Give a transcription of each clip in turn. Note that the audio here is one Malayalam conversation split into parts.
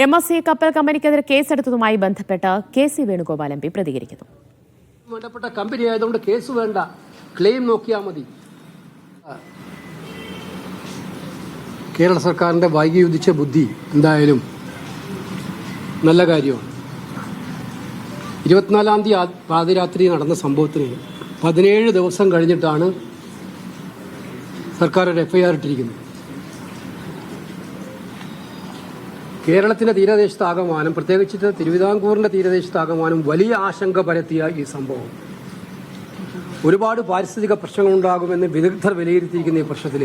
MSC കപ്പൽ കമ്പനിക്കെതിരെ കേസെടുത്തതുമായി ബന്ധപ്പെട്ട് KC വേണുഗോപാൽ MP പ്രതികരിക്കുന്നു. വേണ്ടപ്പെട്ട കമ്പനി ആയതുകൊണ്ട് കേസ് വേണ്ട, ക്ലെയിം നോക്കിയാൽ മതി. കേരള സർക്കാരിന്റെ വൈകിയുദിച്ച ബുദ്ധി എന്തായാലും നല്ല കാര്യമാണ്. 24-ാം തീയതി പാതിരാത്രി നടന്ന സംഭവത്തിന് 17 ദിവസം കഴിഞ്ഞിട്ടാണ് സർക്കാർ ഒരു FIR ഇട്ടിരിക്കുന്നത്. കേരളത്തിന്റെ തീരദേശത്താകമാനം, പ്രത്യേകിച്ചിട്ട് തിരുവിതാംകൂറിന്റെ തീരദേശത്താകമാനം വലിയ ആശങ്ക പരത്തിയ ഈ സംഭവം ഒരുപാട് പാരിസ്ഥിതിക പ്രശ്നങ്ങളുണ്ടാകുമെന്ന് വിദഗ്ധർ വിലയിരുത്തിയിരിക്കുന്ന ഈ പ്രശ്നത്തിൽ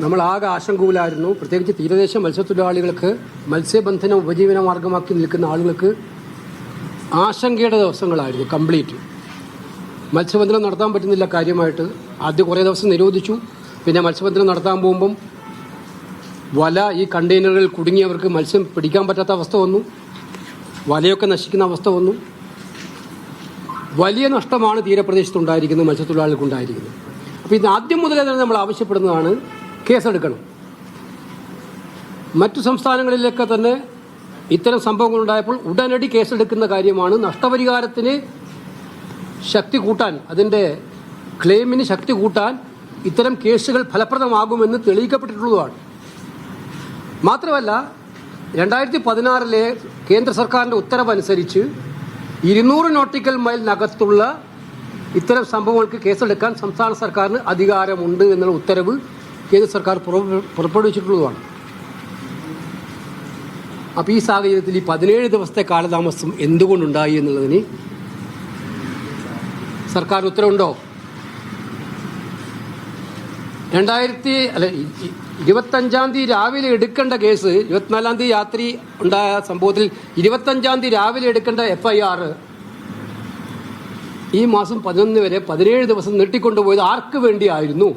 നമ്മൾ ആകെ ആശങ്കയിലായിരുന്നു. പ്രത്യേകിച്ച് തീരദേശ മത്സ്യത്തൊഴിലാളികൾക്ക്, മത്സ്യബന്ധനം ഉപജീവന മാർഗമാക്കി നിൽക്കുന്ന ആളുകൾക്ക് ആശങ്കയുടെ ദിവസങ്ങളായിരുന്നു. കംപ്ലീറ്റ് മത്സ്യബന്ധനം നടത്താൻ പറ്റുന്നില്ല. കാര്യമായിട്ട് ആദ്യം കുറേ ദിവസം നിരോധിച്ചു. പിന്നെ മത്സ്യബന്ധനം നടത്താൻ പോകുമ്പം വല ഈ കണ്ടെയ്നറുകളിൽ കുടുങ്ങിയവർക്ക് മത്സ്യം പിടിക്കാൻ പറ്റാത്ത അവസ്ഥ വന്നു. വലയൊക്കെ നശിക്കുന്ന അവസ്ഥ വന്നു. വലിയ നഷ്ടമാണ് തീരപ്രദേശത്തുണ്ടായിരിക്കുന്നത്, മത്സ്യത്തൊഴിലാളികൾക്കുണ്ടായിരിക്കുന്നത്. അപ്പോൾ ഇത് ആദ്യം മുതലേ തന്നെ നമ്മൾ ആവശ്യപ്പെടുന്നതാണ്, കേസെടുക്കണം. മറ്റു സംസ്ഥാനങ്ങളിലൊക്കെ തന്നെ ഇത്തരം സംഭവങ്ങളുണ്ടായപ്പോൾ ഉടനടി കേസെടുക്കുന്ന കാര്യമാണ്. നഷ്ടപരിഹാരത്തിന് ശക്തി കൂട്ടാൻ, അതിൻ്റെ ക്ലെയിമിന് ശക്തി കൂട്ടാൻ ഇത്തരം കേസുകൾ ഫലപ്രദമാകുമെന്ന് തെളിയിക്കപ്പെട്ടിട്ടുള്ളതാണ്. മാത്രമല്ല 2016 കേന്ദ്ര സർക്കാരിൻ്റെ ഉത്തരവനുസരിച്ച് 200 നോട്ടിക്കൽ മൈലിനകത്തുള്ള ഇത്തരം സംഭവങ്ങൾക്ക് കേസെടുക്കാൻ സംസ്ഥാന സർക്കാരിന് അധികാരമുണ്ട് എന്നുള്ള ഉത്തരവ് കേന്ദ്ര സർക്കാർ പുറപ്പെടുവിച്ചിട്ടുള്ളതാണ്. അപ്പോൾ ഈ സാഹചര്യത്തിൽ ഈ 17 ദിവസത്തെ കാലതാമസം എന്തുകൊണ്ടുണ്ടായി എന്നുള്ളതിന് സർക്കാർ ഉത്തരവുണ്ടോ? 25-ാം തീയതി രാവിലെ എടുക്കേണ്ട കേസ്, 24-ാം തീയതി രാത്രി ഉണ്ടായ സംഭവത്തിൽ 25-ാം തീയതി രാവിലെ എടുക്കേണ്ട FIR ഈ മാസം 11 വരെ 17 ദിവസം നീട്ടിക്കൊണ്ടുപോയത് ആർക്ക് വേണ്ടിയായിരുന്നു?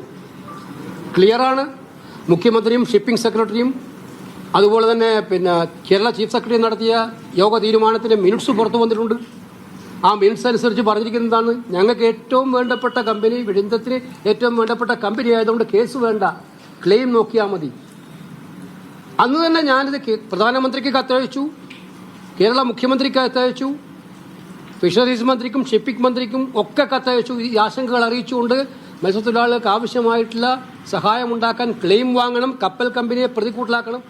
ക്ലിയറാണ്. മുഖ്യമന്ത്രിയും ഷിപ്പിംഗ് സെക്രട്ടറിയും അതുപോലെ തന്നെ കേരള ചീഫ് സെക്രട്ടറി നടത്തിയ യോഗ തീരുമാനത്തിന്റെ മിനിറ്റ്സ് പുറത്തു വന്നിട്ടുണ്ട്. ആ മിനിറ്റ്സ് അനുസരിച്ച് പറഞ്ഞിരിക്കുന്നതാണ്, ഞങ്ങൾക്ക് ഏറ്റവും വേണ്ടപ്പെട്ട കമ്പനി, വിഴിഞ്ഞത്തിന് ഏറ്റവും വേണ്ടപ്പെട്ട കമ്പനി ആയതുകൊണ്ട് കേസ് വേണ്ട, ക്ലെയിം നോക്കിയാൽ മതി. അന്ന് തന്നെ ഞാനിത് പ്രധാനമന്ത്രിക്ക് കത്തയച്ചു, കേരള മുഖ്യമന്ത്രിക്ക് കത്തയച്ചു, ഫിഷറീസ് മന്ത്രിക്കും ഷിപ്പിംഗ് മന്ത്രിക്കും ഒക്കെ കത്തയച്ചു. ഈ ആശങ്കകൾ അറിയിച്ചുകൊണ്ട് മത്സ്യത്തൊഴിലാളികൾക്ക് ആവശ്യമായിട്ടുള്ള സഹായമുണ്ടാക്കാൻ ക്ലെയിം വാങ്ങണം, കപ്പൽ കമ്പനിയെ പ്രതിക്കൂട്ടിലാക്കണം.